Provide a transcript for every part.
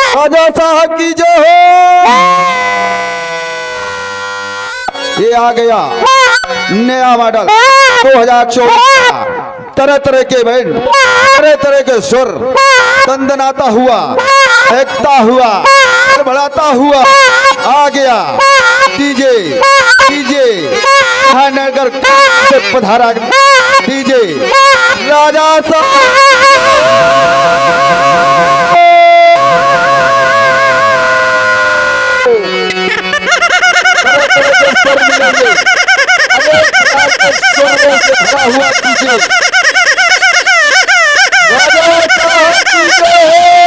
राजा साहब की जय हो। ये आ गया नया मॉडल 2024, तरह तरह के बैंड, तरह तरह के सुर, दंदनाता हुआ, एकता हुआ, बढ़ाता हुआ आ गया डीजे। डीजे नगर से पधारा डीजे राजा साहब। हुआ डीजे राजा साहब की जय हो।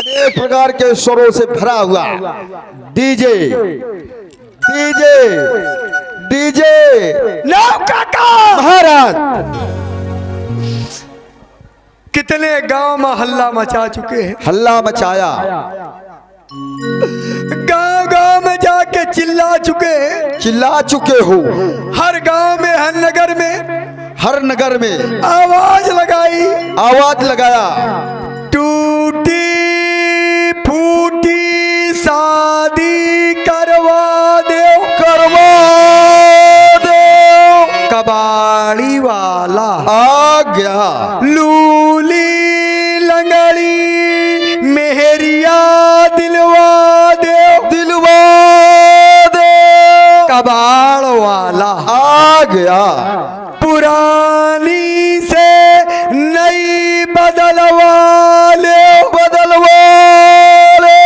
अनेक प्रकार के स्वरों से भरा हुआ डीजे। डीजे डीजे काका महाराज कितने गांव में हल्ला मचा चुके हैं। हल्ला मचाया, गांव गांव में जाके चिल्ला चुके हैं। चिल्ला चुके हो, हर गांव में, हर नगर में, हर नगर में आवाज लगाई, आवाज लगाया। टूटी फूटी शादी करवा दो, करवा दो। कबाड़ी वाला आ गया, लूली लंगड़ी मेहरिया दिलवा दो, दिलवा दो। कबाड़ वाला आ गया, पुरानी से नई बदलवा ले, बदलवा लो।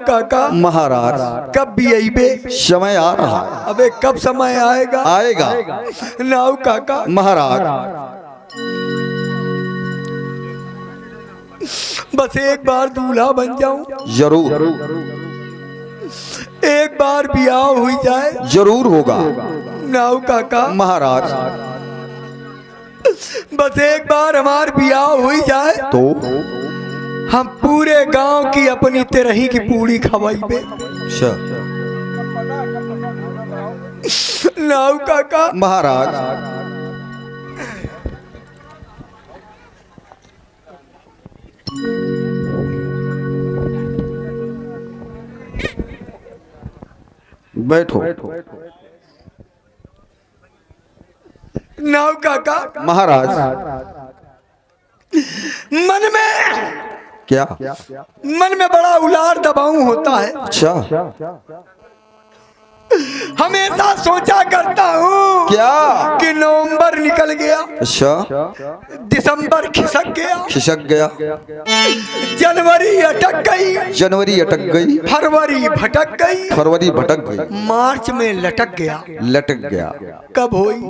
काका महाराज कब भी आई बे? समय आ रहा है। अबे कब समय आएगा? आएगा नाव काका। महाराज। बस एक बार दूल्हा बन जाऊं, जरूर एक बार ब्याह हुई जाए, जरूर होगा नाव काका। महाराज। बस एक बार हमार ब्याह हुई जाए तो हम पूरे गांव की अपनी तेरही की पूरी खवाई बे, नाव काका। महाराज। बैठो नाव काका। महाराज। मन में क्या? मन में बड़ा उलार दबाव होता है। अच्छा, हमेशा सोचा करता हूँ क्या? कि नवंबर निकल गया, अच्छा, दिसंबर खिसक गया, खिसक गया, जनवरी अटक गई, जनवरी अटक गई, फरवरी भटक गई, फरवरी भटक गई, मार्च में लटक गया। लटक गया। कब होई?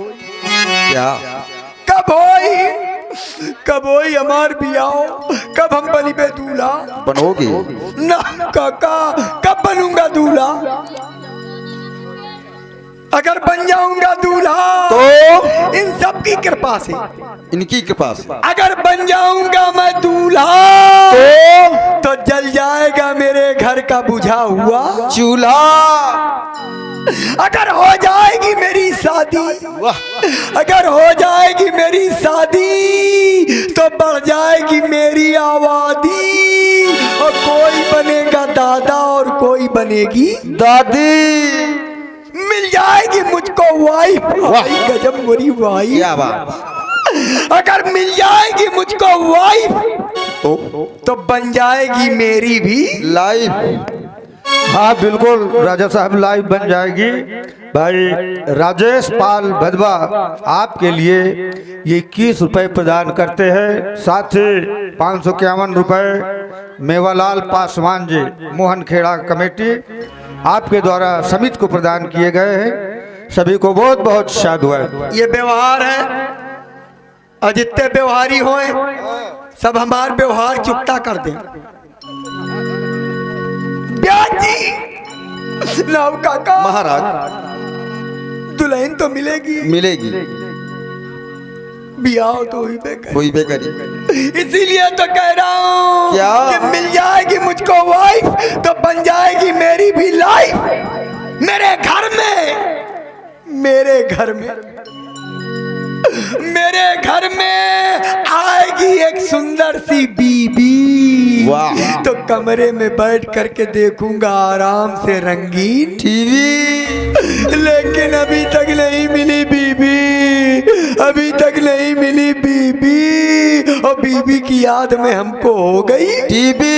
क्या? कब होई? कब होई हमार बियाह? कब हम बनी बे दूल्हा? बनोगे? ना काका, कब बनूंगा दूल्हा? अगर बन जाऊंगा दूल्हा तो इन सब की कृपा से, इनकी कृपा से। अगर बन जाऊंगा मैं दूल्हा तो जल जाएगा मेरे घर का बुझा हुआ चूल्हा। अगर हो जाएगी मेरी शादी, अगर हो जाएगी मेरी शादी तो बढ़ जाएगी मेरी आबादी, और कोई बनेगा दादा और कोई बनेगी दादी। मिल जाएगी मुझको वाइफ। गजब मेरी वाइफ। क्या बात। अगर मिल जाएगी मुझको वाइफ तो बन जाएगी मेरी भी लाइफ। हाँ बिल्कुल राजा साहब, लाइव बन जाएगी। भाई राजेश पाल भदवा आपके लिए ये 21 रुपये प्रदान करते हैं, साथ ही 551 रुपये मेवालाल पासवान जी मोहन खेड़ा कमेटी आपके द्वारा समिति को प्रदान किए गए हैं। सभी को बहुत बहुत साधु है। ये व्यवहार है, और जितने व्यवहारी होए सब हमारे व्यवहार चुकता कर दें। ब्याज जी नाव काका महाराज दुल्हन तो मिलेगी, मिलेगी, ब्याह तो हुई बेकर, कोई बेकरी। इसीलिए तो कह रहा हूँ क्या? कि मिल जाएगी मुझको वाइफ तो बन जाएगी मेरी भी लाइफ। मेरे घर में, मेरे घर में, मेरे घर में आएगी एक सुंदर सी बीबी। वाह। तो कमरे में बैठ करके देखूंगा आराम से रंगीन टीवी। लेकिन अभी तक नहीं मिली बीबी, अभी तक नहीं मिली बीबी, और बीबी की याद में हमको हो गई टीवी।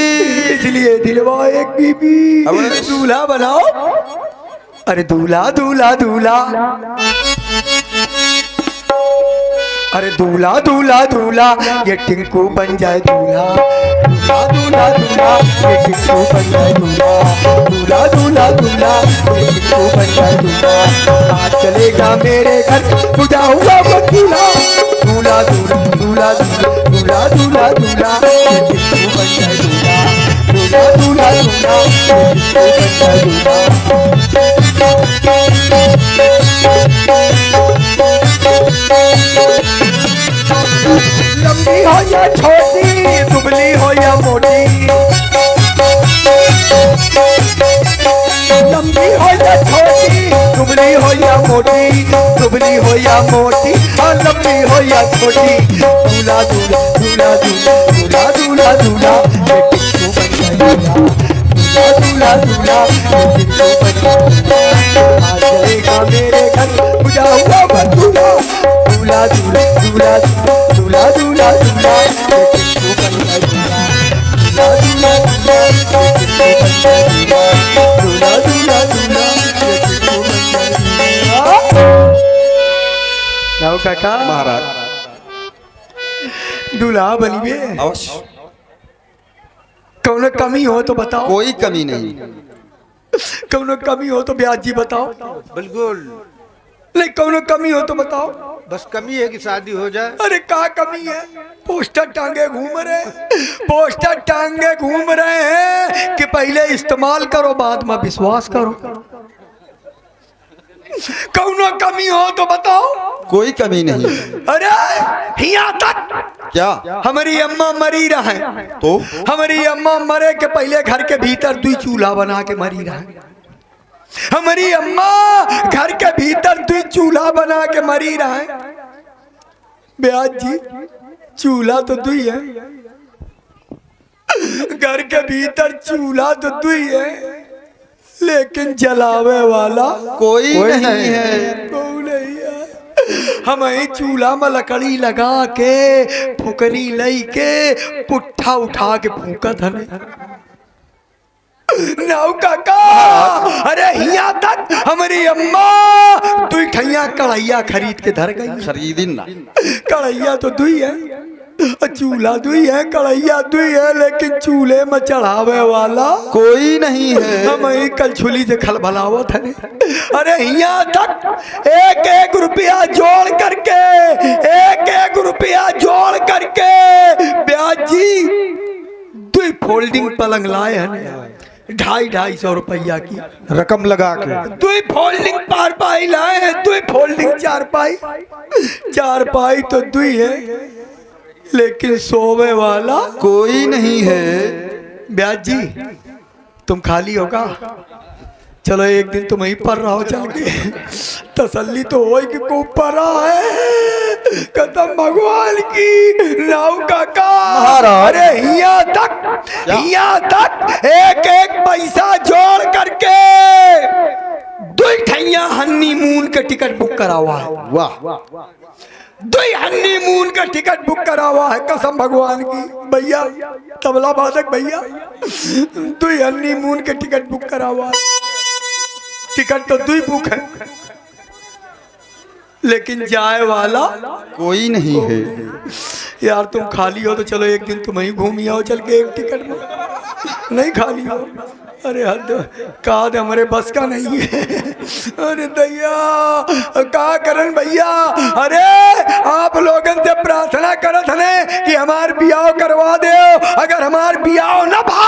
इसलिए दिलवा एक बीबी, दूल्हा बनाओ। अरे दूल्हा दूल्हा दूल्हा, अरे दूल्हा दूल्हा दूल्हा, ये टिंकू बन जाए दूल्हा। दूल्हा दूल्हा दूल्हा, ये टिंकू बन जाए दूल्हा। दूल्हा दूल्हा दूल्हा, ये टिंकू बन जाए दूल्हा। आज चलेगा मेरे घर पूजा हुआ वकीला। दूल्हा दूल्हा दूल्हा दूल्हा दूल्हा दूल्हा, ये टिंकू बन जाए दूल्हा। दूल्हा दूल्हा दूल्हा, ये टिंकू बन जाए दूल्हा। लंबी हो या छोटी, दुबली हो या मोटी, लंबी हो या छोटी, दुबली हो या मोटी, दुबली हो या मोटी, और लंबी हो या छोटी। दूल्हा दूल्हा दूल्हा दूल्हा दूल्हा दूल्हा, ये टिंकू बन जाए दूल्हा। दूल्हा दूल्हा दूल्हा, ये टिंकू बन जाए दूल्हा। आज जाएगा मेरे घर पूजा हुआ बतूला। दूल्हा दूल्हा दूल्हा दूल्हा दूल्हा दूल्हा, ये टिंकू बन जाए दूल्हा। दूल्हा दूल्हा दूल्हा, ये टिंकू बन जाए दूल्हा। दूल्हा दूल्हा दूल्हा, ये टिंकू बन जाए दूल्हा। नाव काका महाराज दूल्हा बनिए। अवश्य, कौन कमी हो तो बताओ, कोई कमी नहीं। कौन कमी हो तो ब्याज जी बताओ। बिल्कुल नहीं कौन कमी हो तो बताओ। बस कमी है कि शादी हो जाए। अरे क्या कमी है? पोस्टर टांगे घूम रहे, पोस्टर टांगे घूम रहे हैं कि पहले इस्तेमाल करो बाद में विश्वास करो। कौनो कमी हो तो बताओ। कोई कमी नहीं। अरे यहाँ तक क्या? हमारी अम्मा मरी रहे तो हमारी अम्मा मरे के पहले घर के भीतर दुई चूल्हा बना के मरी रहे। हमारी अम्मा घर के भीतर दुई चूल्हा बना के मरी रहे। ब्याज जी चूल्हा तो दुई है, घर के भीतर चूल्हा तो दुई है, लेकिन जलावे वाला कोई नहीं है। कोई नहीं है। हम ही चूल्हा में लकड़ी लगा के फुकरी लई के पुट्ठा उठा के फूकत हमें। नाव काका अरे यहाँ तक हमारी अम्मा दुई ठैया कढ़ैया खरीद के धर गई। खरीदी ना। कढ़ैया तो दुई है, चूल्हा दुई है, कढ़ैया दुई है, लेकिन चूल्हे में चढ़ावे वाला कोई नहीं है। हम ही कल छुली से खलबलावत है। अरे यहाँ तक एक एक रुपया जोड़ करके, एक एक रुपया जोड़ करके ब्याज जी दुई फोल्डिंग पलंग लाए हैं 250-250 रुपया की रकम लगा के। दुई फोल्डिंग पाई लाए हैं, दुई फोल्डिंग चारपाई तो दुई है, लेकिन सोवे वाला कोई नहीं है। ब्याज जी तुम खाली होगा, चलो एक दिन तुम वहीं पर रहो चल के, तसल्ली तो हो कि को पर है कदम भगवान की। नाव काका अरे यहाँ तक एक एक पैसा जोड़ करके दुई ठैया हनीमून का टिकट बुक करा हुआ है। वाह। दुई हनीमून का टिकट बुक करा हुआ है, कसम भगवान की। भैया तबला बादक भैया दुई हनीमून के टिकट बुक करा हुआ है। टिकट तो दुई बुक है, लेकिन जाए वाला कोई नहीं है। यार तुम खाली हो तो चलो एक दिन तुम ही घूम आओ चल के एक टिकट में। नहीं खाली हो, अरे हद काद हमारे बस का नहीं है। अरे दैया का करन भैया, अरे आप लोगन से प्रार्थना करत हने कि हमार बियाह करवा दे। अगर हमार बियाह न भा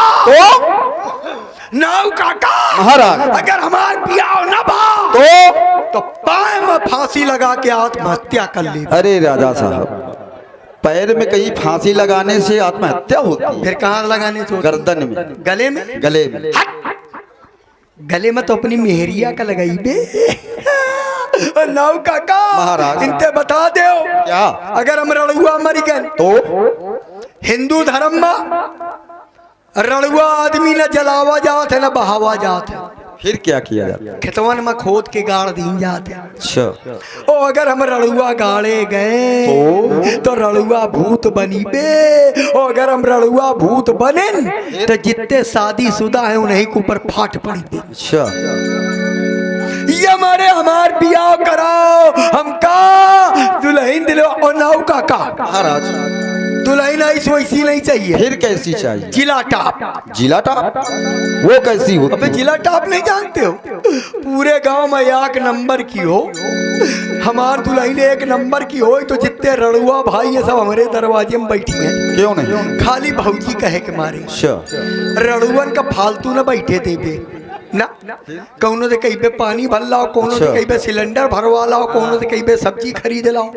नाव काका महाराज। अगर हमार बियाह न भा तो पाए में फांसी लगा के आत्महत्या कर ली। अरे राजा साहब, पैर में कहीं फांसी लगाने से आत्महत्या होती है? फिर कहाँ लगाने से? गर्दन में, गले में। गले में। गले में तो अपनी मेहरिया का लगाई बे। नाव काका महाराज। इनते बता दो क्या? अगर हम रड़ुआ मर गए तो हिंदू धर्म में रड़ुआ आदमी न जलावा जात है न बहावा जात है, फिर क्या किया जाता? खेतवन में खोद के गाड़ दी जाते। अच्छा, ओ अगर हम रड़ुआ गाड़े गए तो रड़ुआ भूत बनी बे। ओ अगर हम रड़ुआ भूत बने तो जितने शादीशुदा है उन्हीं के ऊपर फाट पड़ी बे। अच्छा। ये हमार बियाह कराओ, हमका दुल्हन दिलो। और नाव काका महाराज, दुल्हन ऐसी वैसी नहीं चाहिए, फिर कैसी चाहिए? जिला टाप। जिला टॉप? वो कैसी होती? अबे जिला टाप नहीं जानते हो? पूरे गांव में एक नंबर की हो। हमार दुल्हन एक नंबर की हो तो जितने रड़ुआ भाई ये सब हमारे दरवाजे में बैठी हैं। क्यों नहीं? खाली भौजी कहे के मारे। अच्छा। रड़ुअन का फालतू न बैठे देबे ना, कौनो से कहीं पे पानी भर लाओ, कौनो से कहीं पे सिलेंडर भरवा लाओ, कौनो से कहीं पे सब्जी खरीद लाओ,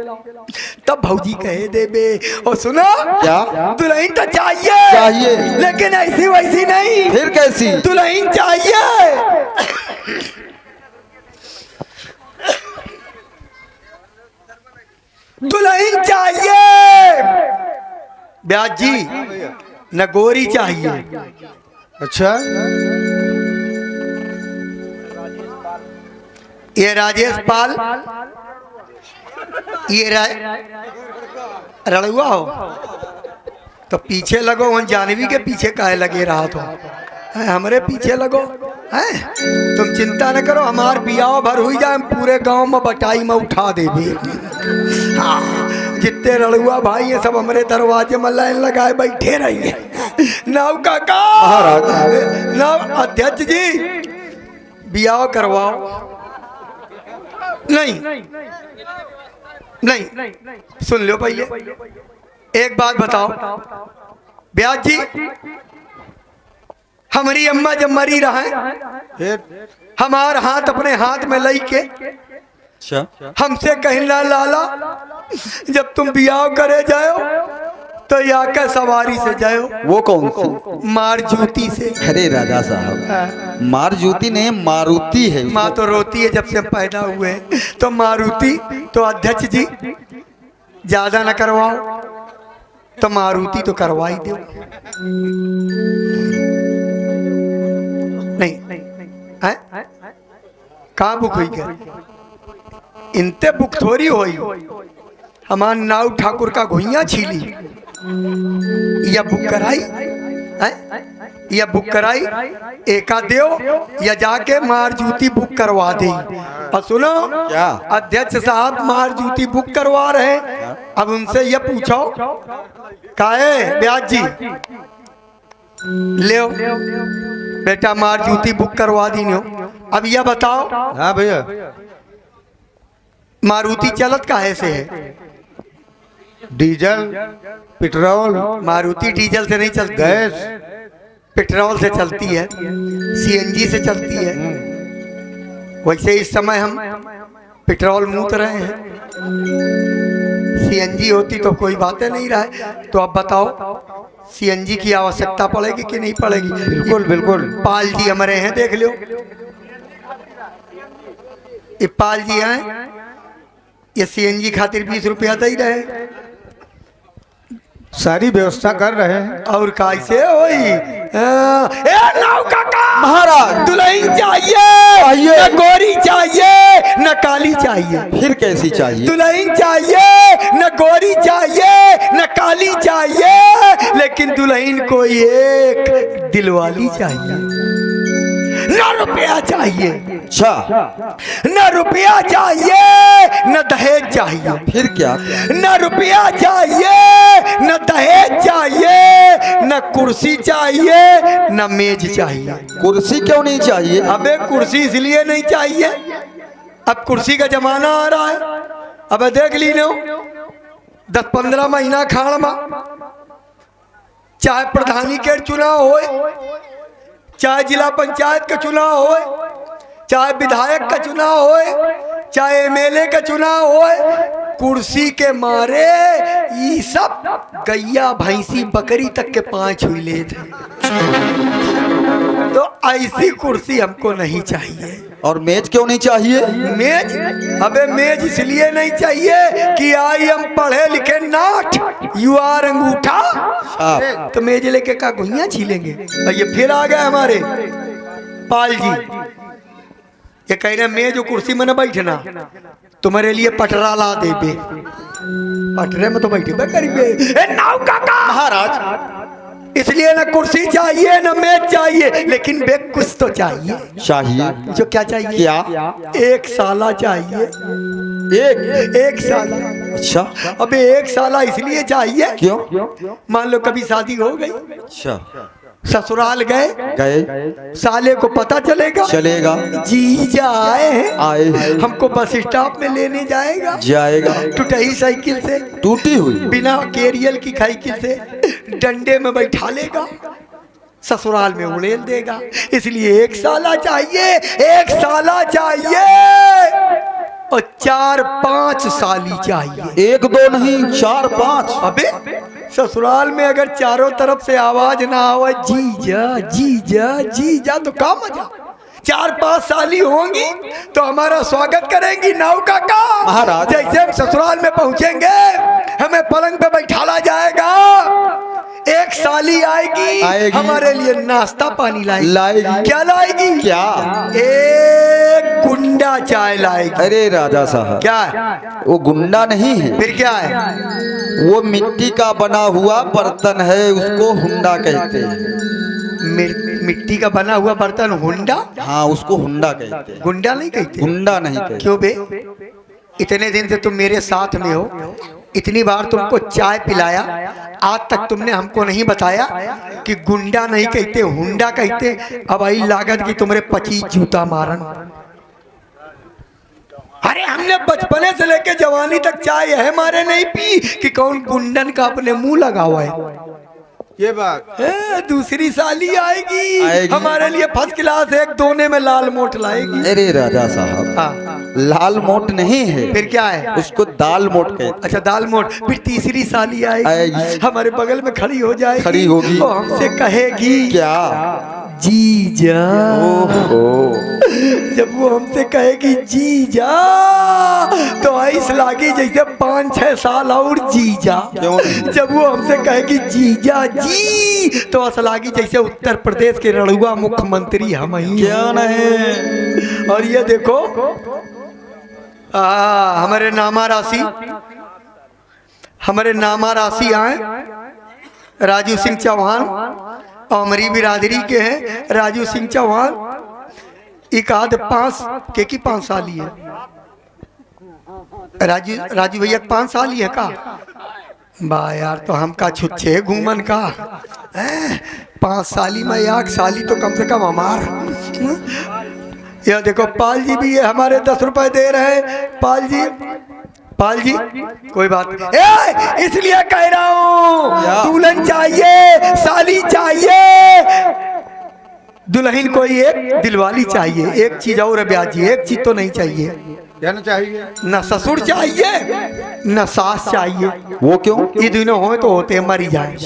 तब भौजी कहे देबे। और सुनो क्या? दुल्हन तो चाहिए, चाहिए, लेकिन ऐसी वैसी नहीं। फिर कैसी? दुल्हन चाहिए दुल्हन चाहिए ब्याज जी, न गोरी चाहिए। अच्छा, ये राजेश पाल, ये रड़ुआ हो तो पीछे लगो। वहाँ जानवी के पीछे काहे लगे रहा तो हमारे पीछे लगो है। तुम चिंता न करो, हमार बियाह भर हुई जाए, पूरे गांव में बटाई में उठा देबे। हाँ, जितने रड़ुआ भाई ये सब हमारे दरवाजे में लाइन लगाए बैठे रहिए। नाव काका महाराज। नाव अध्यक्ष जी बियाह करवाओ। नहीं नहीं, सुन लो पहले एक बात बताओ ब्याज जी, हमारी अम्मा जब मरी रहे हमार हाथ अपने हाथ में लई के अच्छा। हमसे कहना लाला जब तुम बियाह करे जाओ तो या के सवारी से जाओ। वो कौन सी? मार जूती से। अरे राजा साहब, मार जूती नहीं, मारुति है। माँ तो रोती है जब से हम पैदा हुए तो मारुति। तो अध्यक्ष जी ज्यादा न करवाओ तो मारुति तो करवाई दो। नहीं है कहाँ बुक हुई गया? इनते बुक थोड़ी हुई। हमार नाव ठाकुर का घुइया छीली या बुक कराई है, या बुक कराई एका देव या जाके मार जूती बुक करवा दे। और सुनो क्या? अध्यक्ष साहब मार जूती बुक करवा रहे, अब उनसे ये पूछो काहे ब्याज जी ले बेटा मार जूती बुक करवा दी नो। अब यह बताओ हाँ भैया, मारुति चलत काहे से है? डीजल, पेट्रोल, मारुति डीजल से नहीं चलती, गैस, पेट्रोल से चलती है, सीएनजी से चलती है। वैसे इस समय हम पेट्रोल मूत रहे हैं, सीएनजी होती तो कोई बातें नहीं रहा। तो अब बताओ सीएनजी की आवश्यकता पड़ेगी कि नहीं पड़ेगी? बिल्कुल बिल्कुल। पाल जी हमारे हैं, देख लो ये पाल जी हैं, ये सीएनजी खातिर 20 रुपया दे रहे, सारी व्यवस्था कर रहे हैं। और कैसे होई? महाराज, दुल्हन चाहिए न गोरी चाहिए न काली चाहिए। फिर कैसी चाहिए? दुल्हन चाहिए न गोरी चाहिए न काली चाहिए, लेकिन दुल्हन को एक दिलवाली चाहिए। न रुपया चाहिए, अच्छा। न रुपया चाहिए न दहेज चाहिए। फिर क्या? न रुपया चाहिए न दहेज चाहिए, न कुर्सी चाहिए न मेज चाहिए। कुर्सी क्यों नहीं चाहिए? अबे कुर्सी इसलिए नहीं चाहिए, अब कुर्सी का जमाना आ रहा है। अब देख ली लो 10-15 महीना खाड़ में चाहे प्रधानी के चुनाव हो चाहे जिला पंचायत का चुनाव होए, चाहे विधायक का चुनाव होए, चाहे एमएलए का चुनाव होए, कुर्सी के मारे ये सब गैया भैंसी बकरी तक के 5 हुई ले थे। तो ऐसी कुर्सी हमको नहीं चाहिए। और मेज क्यों नहीं चाहिए? मेज, अबे मेज इसलिए नहीं चाहिए कि आई हम पढ़े लिखे नाट, यू आर अंगूठा। तो मेज लेके का गुइयां छीलेंगे। और ये फिर आ गए हमारे पाल जी, ये कह रहे मेज और कुर्सी में न बैठना, तुम्हारे लिए पटरा ला दे बे। पटरे में तो बैठे बे करीबे नाव काका महाराज, इसलिए ना कुर्सी चाहिए ना मेज चाहिए, लेकिन बे कुछ तो चाहिए। चाहिए जो क्या चाहिए? क्या? एक साला चाहिए। एक साला। अच्छा, अबे एक साला इसलिए चाहिए, क्यों? मान लो कभी शादी हो गई, अच्छा, ससुराल गए, साले को पता चलेगा जीजा आए हैं, हमको बस स्टॉप में लेने जाएगा टूटी साइकिल से, टूटी हुई बिना केरियल की साइकिल से डंडे में बैठा लेगा, ससुराल में उड़ेल देगा। इसलिए एक साला चाहिए, एक साला चाहिए और 4-5 साली चाहिए। 1-2 नहीं, 4-5। अबे ससुराल में अगर चारों तरफ से आवाज ना आवे जीजा जीजा जीजा तो का मजा। 4-5 साली होंगी तो हमारा स्वागत करेंगी नाव काका महाराज। जैसे हम ससुराल में पहुंचेंगे हमें पलंग पे बैठाला जाएगा, एक साली आएगी हमारे लिए नाश्ता पानी लाएगी। क्या लाएगी? क्या? एक गुंडा चाय लाएगी। अरे राजा साहब, क्या है? वो गुंडा नहीं है, फिर क्या है? वो मिट्टी का बना हुआ बर्तन है, उसको हुंडा कहते हैं। मिट्टी का बना हुआ बर्तन हुंडा? हाँ, उसको हुंडा कहते हैं। गुंडा नहीं कहते? गुंडा नहीं कहते। क्यों बे? इतने दिन से तुम मेरे साथ में हो, इतनी बार तुमको चाय पिलाया, आज तक तुमने हमको नहीं बताया कि गुंडा नहीं कहते हुंडा कहते। अब आई लागत की तुम्हारे 25 जूता मारन। अरे हमने बचपने से लेके जवानी तक चाय है मारे नहीं पी कि कौन गुंडन का अपने मुंह लगा हुआ है। ये बात दूसरी साली आएगी हमारे लिए फर्स्ट क्लास एक दोने में लाल मोट लाएगी। अरे राजा साहब, हाँ। लाल मोट नहीं है, फिर क्या है? उसको दाल मोट कहते हैं। अच्छा, दाल मोट। फिर तीसरी साली आएगी हमारे बगल में खड़ी हो जाएगी, खड़ी होगी और हमसे कहेगी क्या? जीजा। जब वो हमसे कहेगी जीजा तो ऐसा लागी जैसे 5-6 साल और जीजा। जब वो हमसे कहेगी जीजा जी तो ऐसा लागी जैसे उत्तर प्रदेश के रड़ुआ मुख्यमंत्री हम ही। क्या नहीं? और ये देखो हमारे नामा राशि आए राजू सिंह चौहान, अमरी बिरादरी के हैं राजू सिंह चौहान। एक आध 5 साली है राजू भैया 5 साली है का? बा यार, तो हम का छुच्छे घूमन का 5 साली में 1 साली तो कम से कम हमार। यह देखो पाल जी भी है हमारे 10 रुपए दे रहे हैं। पाल जी कोई बात नहीं, इसलिए कह रहा हूँ दुल्हन चाहिए, साली चाहिए, दुल्हन कोई एक दिलवाली चाहिए। एक चीज और है ब्याह जी, एक चीज तो नहीं चाहिए। क्या ना चाहिए? न ससुर चाहिए न सास चाहिए। वो क्यों? ये दोनों हो तो होते मरी जाए।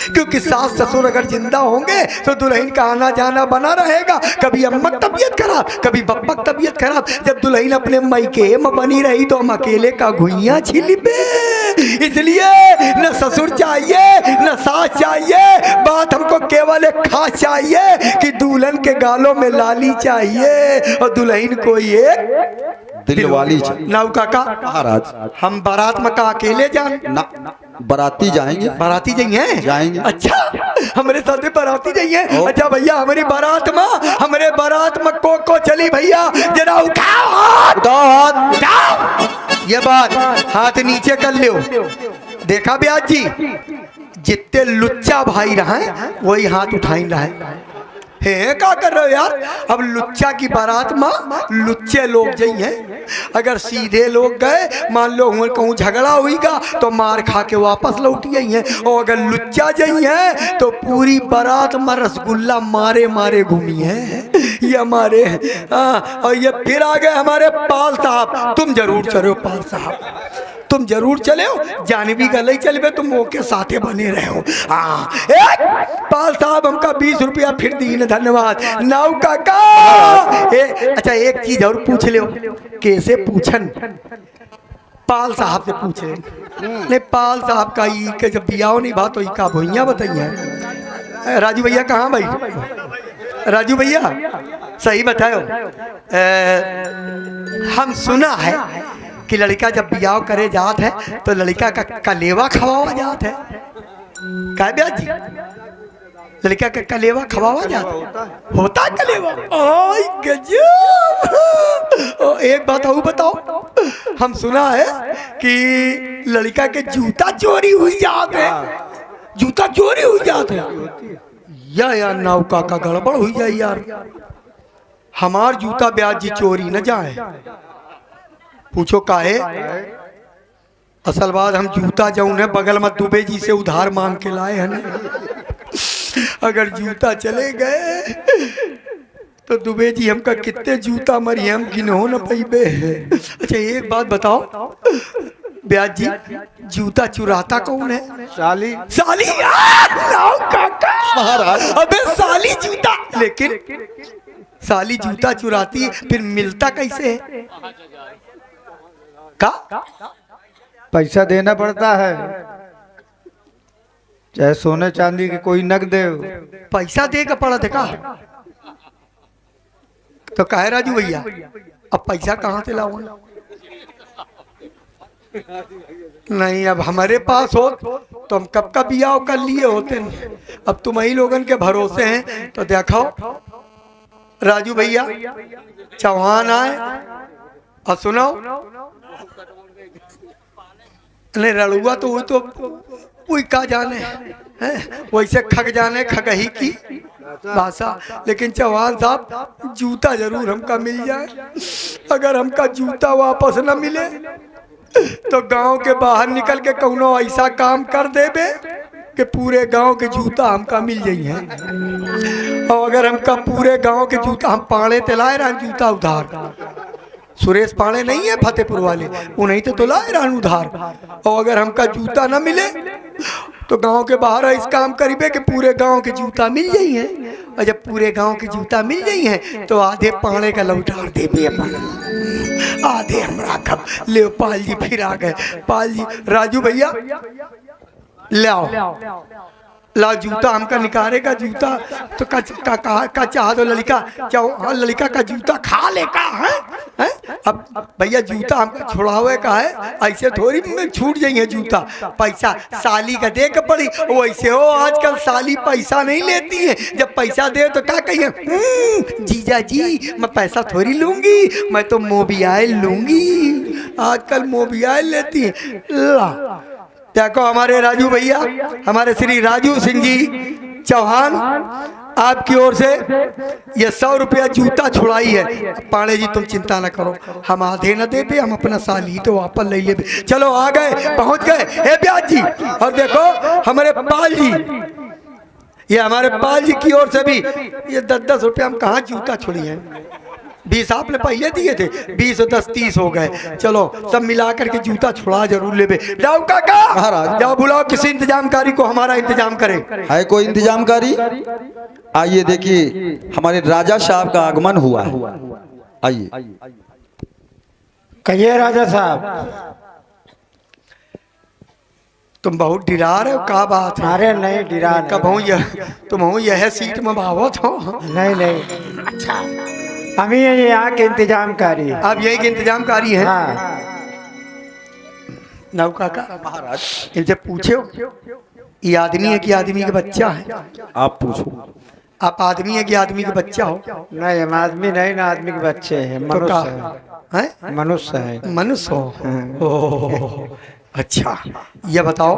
क्योंकि सास ससुर अगर जिंदा होंगे तो दुल्हन का आना जाना बना रहेगा। कभी अम्मा तबीयत खराब, कभी बप्पा तबीयत खराब। जब दुल्हन अपने मायके में बनी रही तो हम अकेले का घुइयां छिलिबे। इसलिए न ससुर चाहिए न सास चाहिए, बात हमको केवल एक खास चाहिए कि दुल्हन के गालों में लाली चाहिए और दुल्हन कोई एक दिलवाली चाहिए। नाउ काका महाराज, हम बारात में का अकेले जान ना, बाराती जाएंगे। बाराती जाएंगे? अच्छा, हमारे साथ बाराती जाइए। अच्छा भैया, हमारी बारात में को चली भैया, जरा उठाओ हाथ। ये बात हाथ नीचे कर लो। देखा ब्याज जी, जितने लुच्चा भाई रहे वही हाथ उठाई रहे। है का कर रहे हो यार? अब लुच्चा की बारात माँ लुच्चे लोग जई हैं। अगर सीधे लोग गए, मान लो कहूँ झगड़ा हुईगा तो मार खा के वापस लौट गई हैं। और अगर लुच्चा जई है तो पूरी बारात में रसगुल्ला मारे मारे घूमी है। ये हमारे और ये फिर आ गए हमारे पाल साहब। तुम जरूर चलो पाल साहब, तुम जरूर चले हो। जानवी गले चलबे तुम ओके साथे बने रहे हो। पाल साहब हमका 20 रुपया फिर दीन, धन्यवाद। नाउ काका अच्छा एक चीज और पूछ लो। कैसे पूछन? पाल साहब से पूछ ले। नहीं पाल साहब का ई के जब बियाह नहीं बात तो का भैया बताइए। राजू भैया कहाँ भाई? राजू भैया सही बताओ। हम सुना है कि लड़का जब बियाह करे जात है तो लड़का का कलेवा खवावा जात है। क्या ब्याज जी? लड़का का कलेवा खवावा जाता होता है कलेवा? ओए गजब। एक बात और बताओ, हम सुना है कि लड़का के जूता चोरी हुई जात है। जूता चोरी हुई जात है या यार नौका का गड़बड़ हुई जाए यार। हमार जूता ब्याज जी चोरी न जाए। पूछो काहे? असल बात हम जूता जाऊं है बगल में दुबे जी से उधार मांग के लाए हैं ना। अगर जूता चले गए तो दुबे जी हमका कितने जूता मरी हम गिनो न पैबे। अच्छा एक बात बताओ ब्याज जी, जूता चुराता कौन है? साली। साली काका महाराज। अबे साली जूता, लेकिन साली जूता चुराती फिर मिलता कैसे है? का पैसा देना पड़ता है, चाहे सोने चांदी के कोई नग दे। पैसा देगा पड़ा थे का? तो कहे राजू भैया अब पैसा कहाँ से लाऊं? नहीं अब हमारे पास हो तो हम कब का बियाह कर लिए होते। अब तुम ही लोगन के भरोसे हैं तो देखो राजू भैया चौहान आए और सुनो। नहीं रड़ुआ तो वो तो कोई का जाने है, वैसे खग जाने खगही की भाषा। लेकिन चौहान साहब जूता जरूर हमका मिल जाए। अगर हमका जूता वापस न मिले तो गांव के बाहर निकल के कौनो ऐसा काम कर देबे कि पूरे गांव के जूता हमका मिल जाइए। और अगर हमका पूरे गांव के जूता, हम पाड़े तलाए रहा जूता उधार। सुरेश पाड़े नहीं है फतेहपुर वाले, वो नहीं तो लाए रहा उधार। और अगर हमका जूता न मिले तो गांव के बाहर इस काम करीबे कि पूरे गांव के जूता मिल जाइए। और जब पूरे गांव के जूता मिल जाइए तो आधे पाड़े का लौटार देबे अपन, आधे हमरा कब ले। पाल जी फिर आ गए। पाल जी राजू भैया लाओ ला जूता हमका निकालेगा जूता तो का चाह दो लड़का चाहो लड़का का जूता खा ले का है? अब भैया जूता हमका छुड़ावे का है, ऐसे थोड़ी में छूट जाइए जूता। पैसा साली का दे के पड़ी वैसे हो। आजकल साली पैसा नहीं लेती है, जब पैसा दे तो क्या कहिए जीजा जी मैं पैसा थोड़ी लूंगी, मैं तो मोबाइल लूंगी। आजकल मोबाइल लेती है। ला देखो हमारे राजू भैया, हमारे श्री राजू सिंह जी चौहान आपकी ओर से ये 100 रुपया जूता छुड़ाई है। पाड़े जी तुम चिंता न करो, हम आधे न दे पे, हम अपना साली तो वापस ले ले। चलो आ गए, पहुंच गए हे ब्याज जी। और देखो हमारे पाल जी, ये हमारे पाल जी की ओर से भी ये 10-10 रुपया हम कहाँ जूता छुड़ी है। 20 आपने पहले दिए थे, 20 और 10 30 हो गए। चलो सब मिला करके जूता छुड़ा जरूर ले। जाओ काका महाराज जाओ बुलाओ किसी इंतजामकारी को, हमारा इंतजाम करे। है कोई इंतजामकारी? आइए देखिए हमारे राजा साहब का आगमन हुआ है। आइए। कहिए राजा साहब। तुम बहुत डिरा रहे हो, का बात है? अरे नहीं डिरा कब हूँ तुम हूँ यह सीट में भावत हो? नहीं नहीं, अच्छा हम ही यहाँ के इंतजामकारी। आप यही के इंतजामकारी है? हाँ। नव काका महाराज इनसे पूछो ये आदमी है कि आदमी के बच्चा है? आप पूछो। आप आदमी है कि आदमी के बच्चा हो? नहीं हम आदमी नहीं ना, आदमी के बच्चे हैं, तो का मनुष्य है? मनुष्य है। मनुष्य हो? ओह अच्छा, ये बताओ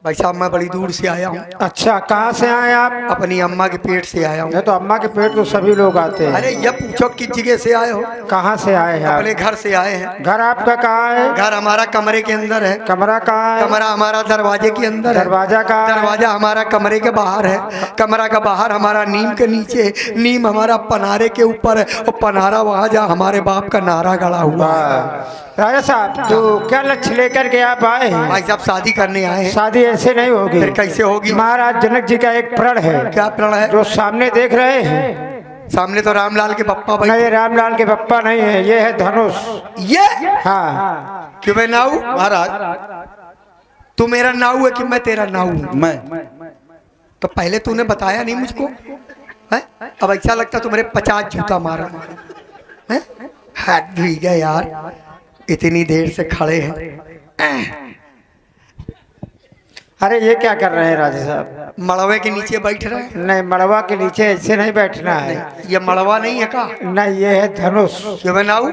भाई साहब मैं बड़ी दूर से आया हूँ, अच्छा, कहाँ से आए आप? अपनी अम्मा के पेट से आया हूँ। ये तो अम्मा के पेट तो सभी लोग आते हैं। अरे ये पूछो किस जगह से आए हो? कहाँ से आए हैं अपने आप? घर से आए हैं। घर आपका कहाँ है? घर हमारा कमरे के अंदर है। कमरा कहाँ है? कमरा हमारा दरवाजे के अंदर है। दरवाजा कहाँ है? दरवाजा हमारा कमरे के बाहर है। कमरा का बाहर हमारा नीम के नीचे है। नीम हमारा पनारे के ऊपर है और पनारा वहाँ जहाँ हमारे बाप का नारा गड़ा हुआ है। राजा साहब, तो क्या लक्ष्य लेकर के आप आए हैं? भाई साहब शादी करने आए हैं। शादी ऐसे नहीं होगी। फिर कैसे होगी? महाराज जनक जी का एक प्रण है। क्या प्रण है? जो सामने देख रहे हैं, सामने तो रामलाल के पप्पा भाई। नहीं, रामलाल के पप्पा नहीं है, ये है धनुष। ये हाँ। क्यों मैं नाऊ? महाराज तू मेरा नाऊ है कि मैं तेरा नाऊ हूँ? मैं तो पहले तूने बताया नहीं मुझको है? अब ऐसा लगता तुम्हारे 50 जूता मारा है। हाथ धुई गए यार, इतनी देर से खड़े हैं। अरे ये क्या कर रहे हैं राजा साहब? मड़वे के नीचे बैठ रहे हैं। नहीं, मड़वा के नीचे ऐसे नहीं बैठना है। ये मड़वा नहीं है का? नहीं, ये है धनुष। क्यों मैं नाऊ?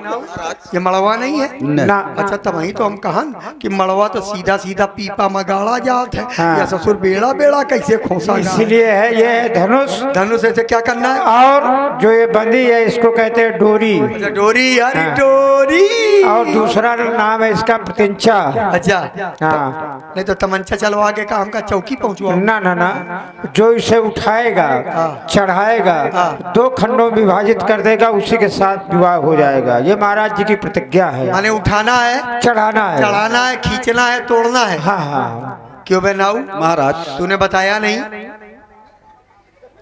ये मड़वा नहीं है ना। अच्छा, तब वही तो हम कहा कि मड़वा तो सीधा सीधा पीपा में गाड़ा जात है। हाँ। या ससुर बेड़ा बेड़ा कैसे खोसा? इसीलिए है, ये है धनुष। धनुष से क्या करना है? और जो ये बंदी है इसको कहते हैं डोरी। अच्छा, डोरी यार, हाँ। डोरी। और दूसरा नाम है इसका प्रतिंचा। अच्छा, हाँ। नहीं तो तमंचा चलवा के काम का चौकी पहुंचवा। ना ना ना, जो इसे उठाएगा, चढ़ाएगा, 2 खंडों में विभाजित कर देगा, उसी के साथ विवाह हो जाएगा। ये महाराज जी की प्रतिज्ञा है। माने उठाना है, चढ़ाना है, चढ़ाना है, खींचना है, तोड़ना है। हाँ हाँ। क्यों बे नाऊ? महाराज तूने बताया नहीं,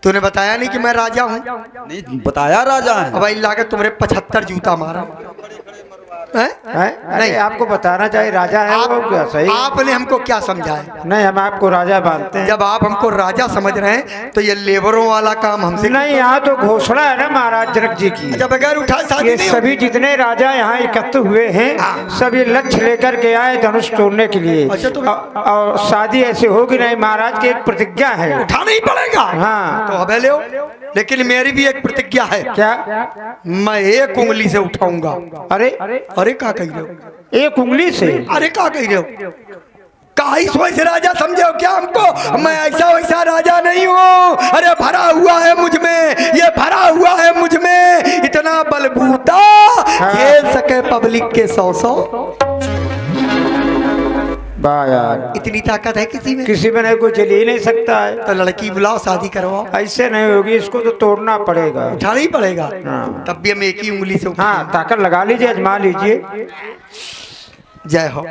तूने बताया नहीं कि मैं राजा हूँ। नहीं बताया राजा है। अब लागत तुम्हारे 75 जूता मारा है? नहीं, आपको बताना चाहिए राजा है वो। क्या सही? आपने हमको क्या समझाया? नहीं, हम आपको राजा मानते हैं। जब आप हमको राजा समझ रहे हैं तो ये लेबरों वाला काम हमसे नहीं, यहाँ तो घोषणा है ना महाराज जनक जी की। जब बगैर उठाए शादी ये नहीं सभी जितने राजा यहाँ एकत्र हुए हैं, सभी लक्ष्य लेकर के आए धनुष तोड़ने के लिए। अच्छा, तो और शादी ऐसे होगी नहीं, महाराज की एक प्रतिज्ञा है। उठाना ही पड़ेगा। हाँ। तो अबे ले, लेकिन मेरी भी एक प्रतिज्ञा है। क्या? मैं 1 उंगली से उठाऊंगा। अरे अरे क्या कह रहे हो? 1 उंगली से? अरे क्या कह रहे हो? काइस वैसे राजा समझे हो क्या हमको? मैं ऐसा वैसा राजा नहीं हूँ। अरे भरा हुआ है मुझ में, ये भरा हुआ है मुझ में, इतना बलबूता झेल सके पब्लिक के 100 वाह यार, इतनी ताकत है किसी में? किसी में नहीं, कोई चल ही नहीं सकता है। तो लड़की बुलाओ, शादी करवाओ। ऐसे नहीं होगी, इसको तो तोड़ना पड़ेगा। उठाना ही पड़ेगा। हाँ। तब भी हम 1 ही उंगली से हाँ, ताकत लगा लीजिए, आजमा लीजिए। जय हो।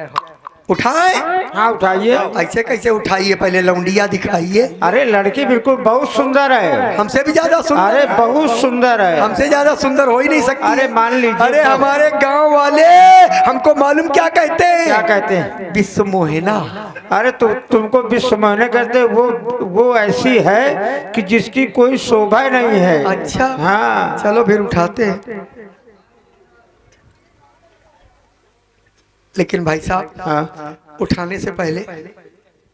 उठाए? हाँ, उठाइए। ऐसे कैसे उठाइए? पहले लौंडिया दिखाइए। अरे लड़की बिल्कुल बहुत सुंदर है। हमसे भी ज्यादा सुंदर। अरे बहुत सुंदर है। हमसे ज्यादा सुंदर हो ही नहीं सकती। अरे मान लीजिए। अरे हमारे गांव वाले हमको मालूम क्या कहते हैं? क्या कहते हैं? विश्व मोहिना। अरे तुमको विश्व मोहिनी कहते, वो ऐसी है कि जिसकी कोई शोभा नहीं है। अच्छा, हाँ। चलो फिर उठाते हैं। लेकिन भाई साहब, हाँ। उठाने से पहले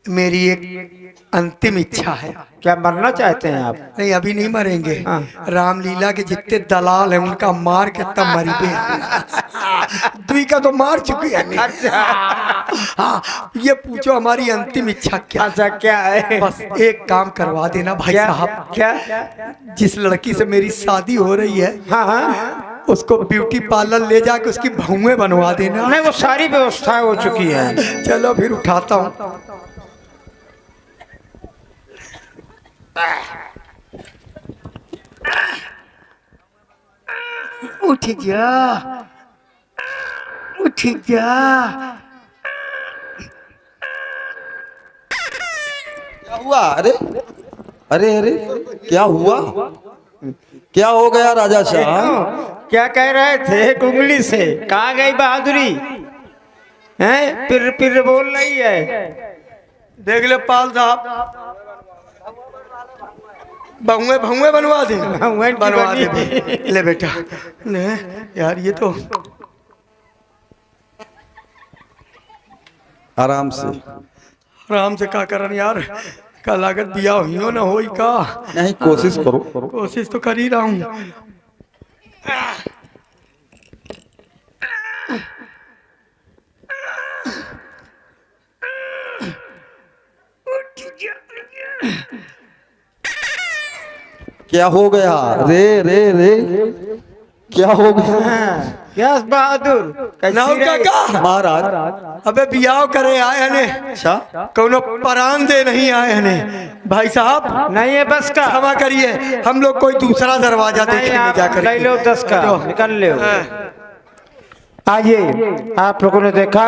मेरी एक अंतिम इच्छा है। क्या मरना चाहते हैं आप? नहीं, अभी नहीं मरेंगे। हाँ। रामलीला के जितने दलाल हैं उनका मार के तब मरी पे। दुई का तो मार चुके हैं। हाँ, ये पूछो हमारी अंतिम इच्छा क्या? अच्छा, क्या है? बस एक काम करवा देना भाई साहब। क्या? जिस लड़की से मेरी शादी हो रही है, हाँ हाँ, उसको ब्यूटी पार्लर ले जाके उसकी भौएं बनवा देना। नहीं, वो सारी व्यवस्था हो चुकी है। चलो फिर उठाता हूँ। उठ जा, उठ जा। क्या हुआ? अरे अरे अरे क्या हुआ? क्या हो गया राजा साहब? क्या कह रहे थे? एक उंगली से कहाँ गई बहादुरी? हैं? पिर पिर बोल रही है। देख ले पाल साहब, भौएं भौएं बनवा दे। बनवा दे। ले बेटा, ले यार, ये तो आराम से। आराम से का करन यार, का लागत दिया हुई ना होई का। नहीं, कोशिश करो। कोशिश तो कर ही रहा हूँ। क्या हो गया? रे रे रे क्या हो गया? यस बहादुर नाउ काका महाराज। अबे बियाह करे आए ने अच्छा कोनो परान दे नहीं आए ने भाई साहब नहीं है बस का क्षमा करिए हम लोग कोई दूसरा दरवाजा नहीं देखेंगे आप जाकर ले लो 10 का निकल लो। आइए आप लोगों ने देखा